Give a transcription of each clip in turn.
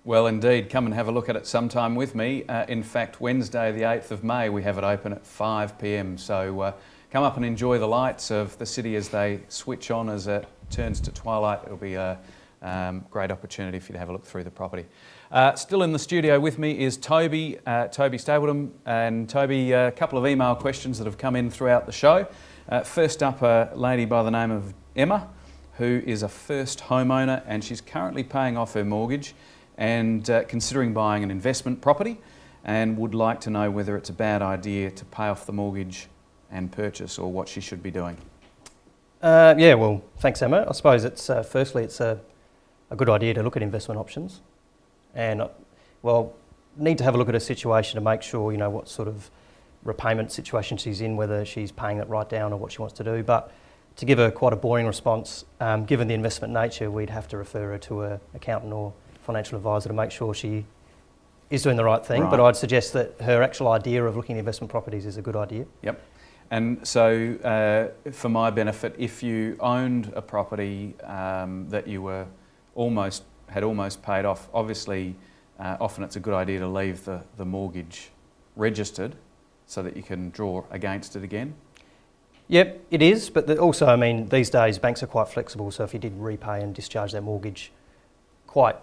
Well, indeed. Come and have a look at it sometime with me. In fact, Wednesday the 8th of May, we have it open at 5 p.m. So come up and enjoy the lights of the city as they switch on as it turns to twilight. It'll be a great opportunity for you to have a look through the property. Still in the studio with me is Toby Stapleton. And Toby, a couple of email questions that have come in throughout the show. First up, a lady by the name of Emma, who is a first homeowner, and she's currently paying off her mortgage and considering buying an investment property, and would like to know whether it's a bad idea to pay off the mortgage and purchase, or what she should be doing. Yeah, well, thanks, Emma. I suppose it's firstly it's a good idea to look at investment options, and well, need to have a look at her situation to make sure you know what sort of repayment situation she's in, whether she's paying it right down or what she wants to do. But to give her quite a boring response, given the investment nature, we'd have to refer her to an accountant or financial advisor to make sure she is doing the right thing. Right. But I'd suggest that her actual idea of looking at investment properties is a good idea. Yep. And so for my benefit, if you owned a property that you were had almost paid off, obviously often it's a good idea to leave the mortgage registered so that you can draw against it again. Yep, it is, but also, I mean, these days banks are quite flexible, so if you did repay and discharge that mortgage, quite,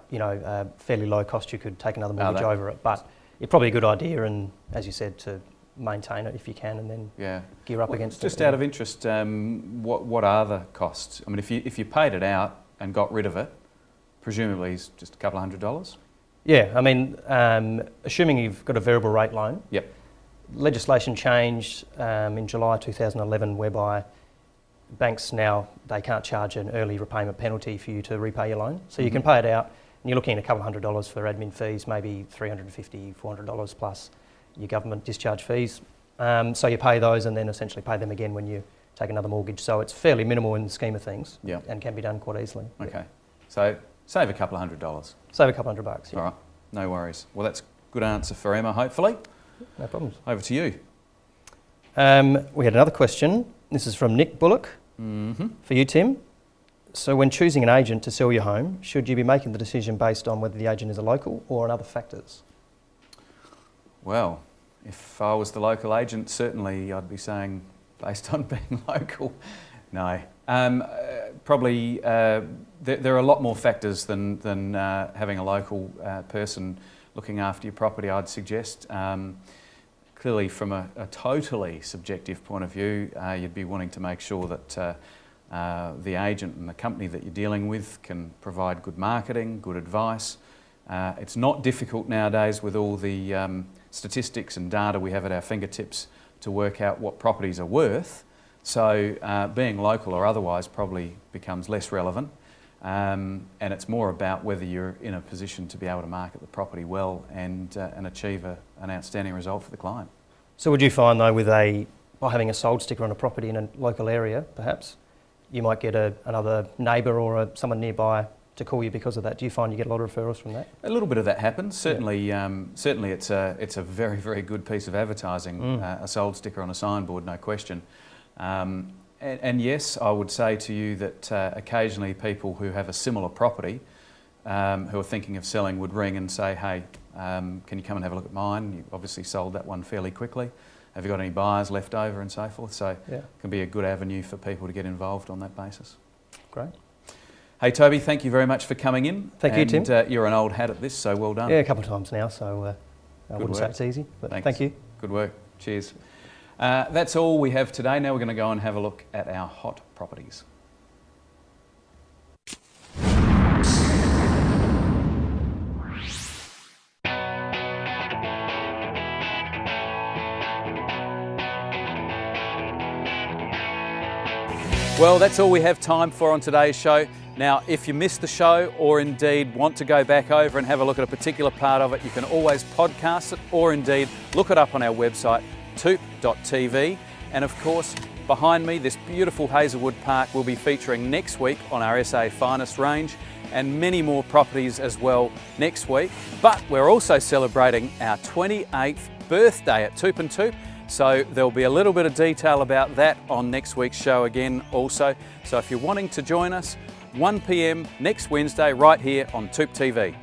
fairly low cost, you could take another mortgage over it. But it's probably a good idea, and as you said, to maintain it if you can, and then gear up against it. Just out of interest, what are the costs? I mean, if you paid it out and got rid of it, presumably it's just a couple of $100? Yeah, I mean, assuming you've got a variable rate loan. Yep. Legislation changed in July 2011, whereby banks now, they can't charge an early repayment penalty for you to repay your loan. So you can pay it out, and you're looking at a couple of $100 for admin fees, maybe $350, $400 plus your government discharge fees. So you pay those and then essentially pay them again when you take another mortgage. So it's fairly minimal in the scheme of things, and can be done quite easily. Okay, so save a couple of $100. Save a couple $100, yeah. All right, no worries. Well, that's a good answer for Emma, hopefully. No problems. Over to you. We had another question. This is from Nick Bullock. For you, Tim. So when choosing an agent to sell your home, should you be making the decision based on whether the agent is a local or on other factors? Well, if I was the local agent, certainly I'd be saying based on being local. No. Probably there are a lot more factors than having a local person looking after your property, I'd suggest. Clearly, from a totally subjective point of view, you'd be wanting to make sure that the agent and the company that you're dealing with can provide good marketing, good advice. It's not difficult nowadays with all the statistics and data we have at our fingertips to work out what properties are worth. So being local or otherwise probably becomes less relevant. And it's more about whether you're in a position to be able to market the property well and achieve an outstanding result for the client. So would you find though by having a sold sticker on a property in a local area, perhaps, you might get another neighbour or someone nearby to call you because of that? Do you find you get a lot of referrals from that? A little bit of that happens. Certainly, certainly it's a very, very good piece of advertising, a sold sticker on a signboard, no question. And yes, I would say to you that occasionally people who have a similar property who are thinking of selling would ring and say, hey, can you come and have a look at mine? You obviously sold that one fairly quickly. Have you got any buyers left over and so forth? So it can be a good avenue for people to get involved on that basis. Great. Hey Toby, thank you very much for coming in. Thank you, Tim. You're an old hat at this, so well done. Yeah, a couple of times now, so I wouldn't say it's easy, but thank you. Good work. Cheers. That's all we have today. Now we're going to go and have a look at our hot properties. Well, that's all we have time for on today's show. Now, if you missed the show or indeed want to go back over and have a look at a particular part of it, you can always podcast it or indeed look it up on our website, TOOP+TOOP. And of course, behind me, this beautiful Hazelwood Park will be featuring next week on our SA Finest range, and many more properties as well next week. But we're also celebrating our 28th birthday at TOOP+TOOP. So there'll be a little bit of detail about that on next week's show again also. So if you're wanting to join us, 1 p.m. next Wednesday right here on TOOP TV.